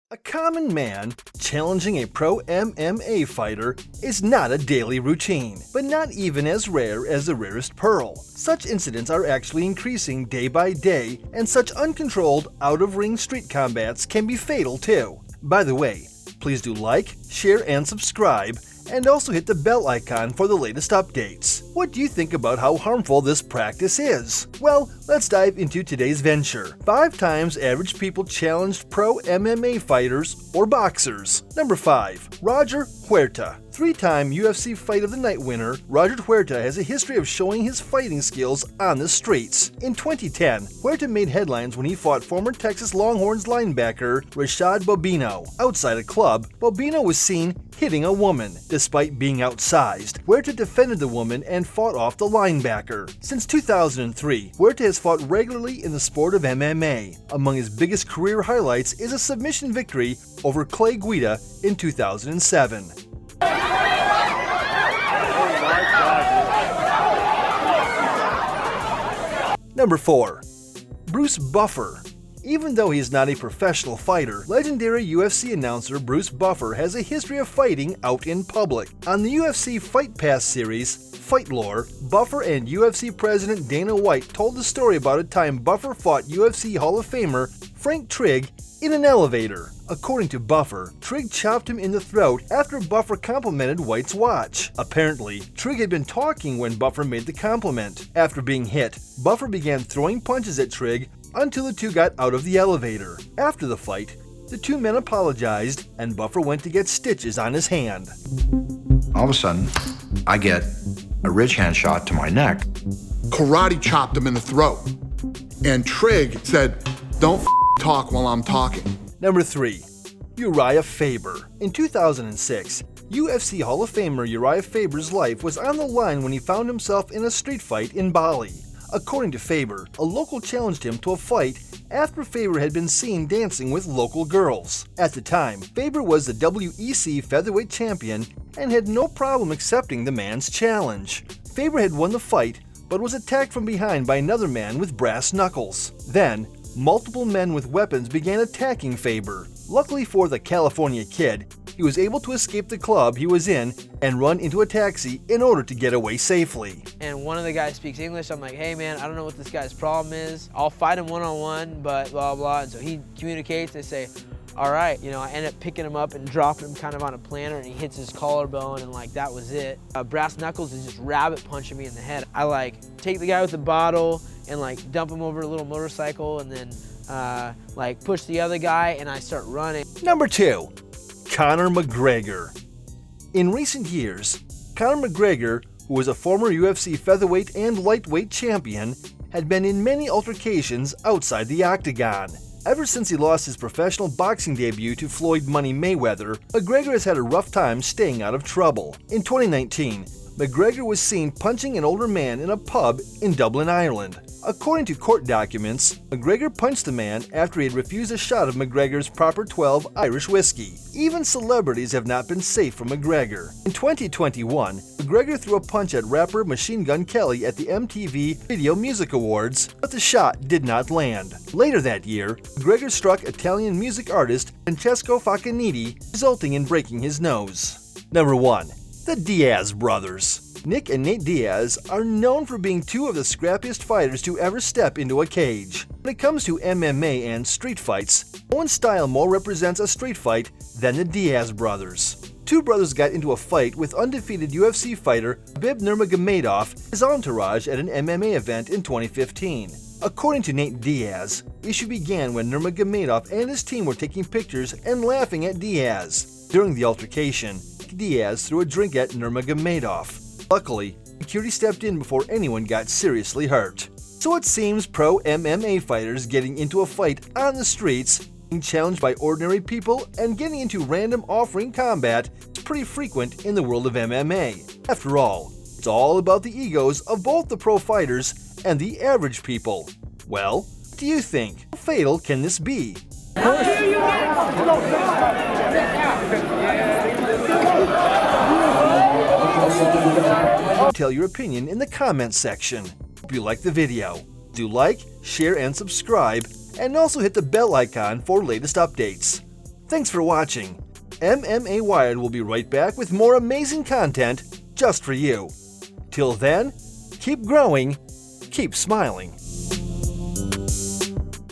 A common man challenging a pro MMA fighter is not a daily routine, but not even as rare as the rarest pearl. Such incidents are actually increasing day by day, and such uncontrolled, out-of-ring street combats can be fatal too. By the way, please do like, share, and subscribe, and also hit the bell icon for the latest updates. What do you think about how harmful this practice is? Well, let's dive into today's venture. 5 times average people challenged pro MMA fighters or boxers. Number 5. Roger Huerta. 3-time UFC Fight of the Night winner, Roger Huerta has a history of showing his fighting skills on the streets. In 2010, Huerta made headlines when he fought former Texas Longhorns linebacker Rashad Bobino. Outside a club, Bobino was seen hitting a woman. Despite being outsized, Huerta defended the woman and fought off the linebacker. Since 2003, Huerta has fought regularly in the sport of MMA. Among his biggest career highlights is a submission victory over Clay Guida in 2007. Number 4. Bruce Buffer. Even though he is not a professional fighter, legendary UFC announcer Bruce Buffer has a history of fighting out in public. On the UFC Fight Pass series, Fight Lore, Buffer and UFC President Dana White told the story about a time Buffer fought UFC Hall of Famer Frank Trigg in an elevator. According to Buffer, Trigg chopped him in the throat after Buffer complimented White's watch. Apparently, Trigg had been talking when Buffer made the compliment. After being hit, Buffer began throwing punches at Trigg until the two got out of the elevator. After the fight, the two men apologized and Buffer went to get stitches on his hand. All of a sudden, I get a ridge hand shot to my neck. Karate chopped him in the throat. And Trigg said, "Don't talk while I'm talking." Number 3. Uriah Faber. In 2006, UFC Hall of Famer Uriah Faber's life was on the line when he found himself in a street fight in Bali. According to Faber, a local challenged him to a fight after Faber had been seen dancing with local girls. At the time, Faber was the WEC featherweight champion and had no problem accepting the man's challenge. Faber had won the fight, but was attacked from behind by another man with brass knuckles. Then, multiple men with weapons began attacking Faber. Luckily for the California kid, he was able to escape the club he was in and run into a taxi in order to get away safely. And one of the guys speaks English. I'm like, hey man, I don't know what this guy's problem is. I'll fight him one-on-one, but blah, blah. And so he communicates. They say, all right. I end up picking him up and dropping him kind of on a planter, and he hits his collarbone, and like that was it. Brass knuckles is just rabbit punching me in the head. I take the guy with the bottle and dump him over a little motorcycle, and then push the other guy, and I start running. Number 2. Conor McGregor. In recent years, Conor McGregor, who was a former UFC featherweight and lightweight champion, had been in many altercations outside the octagon. Ever since he lost his professional boxing debut to Floyd Money Mayweather, McGregor has had a rough time staying out of trouble. In 2019, McGregor was seen punching an older man in a pub in Dublin, Ireland. According to court documents, McGregor punched the man after he had refused a shot of McGregor's Proper 12 Irish whiskey. Even celebrities have not been safe from McGregor. In 2021, McGregor threw a punch at rapper Machine Gun Kelly at the MTV Video Music Awards, but the shot did not land. Later that year, McGregor struck Italian music artist Francesco Faccaniti, resulting in breaking his nose. Number 1. The Diaz Brothers. Nick and Nate Diaz are known for being 2 of the scrappiest fighters to ever step into a cage. When it comes to MMA and street fights, no one's style more represents a street fight than the Diaz brothers. 2 brothers got into a fight with undefeated UFC fighter Khabib Nurmagomedov, his entourage at an MMA event in 2015. According to Nate Diaz, the issue began when Nurmagomedov and his team were taking pictures and laughing at Diaz. During the altercation, Diaz threw a drink at Nurmagomedov. Luckily, security stepped in before anyone got seriously hurt. So it seems pro MMA fighters getting into a fight on the streets, being challenged by ordinary people, and getting into random off-ring combat is pretty frequent in the world of MMA. After all, it's all about the egos of both the pro fighters and the average people. Well, what do you think? How fatal can this be? Tell your opinion in the comments section. Hope you like the video. Do like, share, and subscribe, and also hit the bell icon for latest updates. Thanks for watching. MMA Wired will be right back with more amazing content just for you. Till then, keep growing, keep smiling.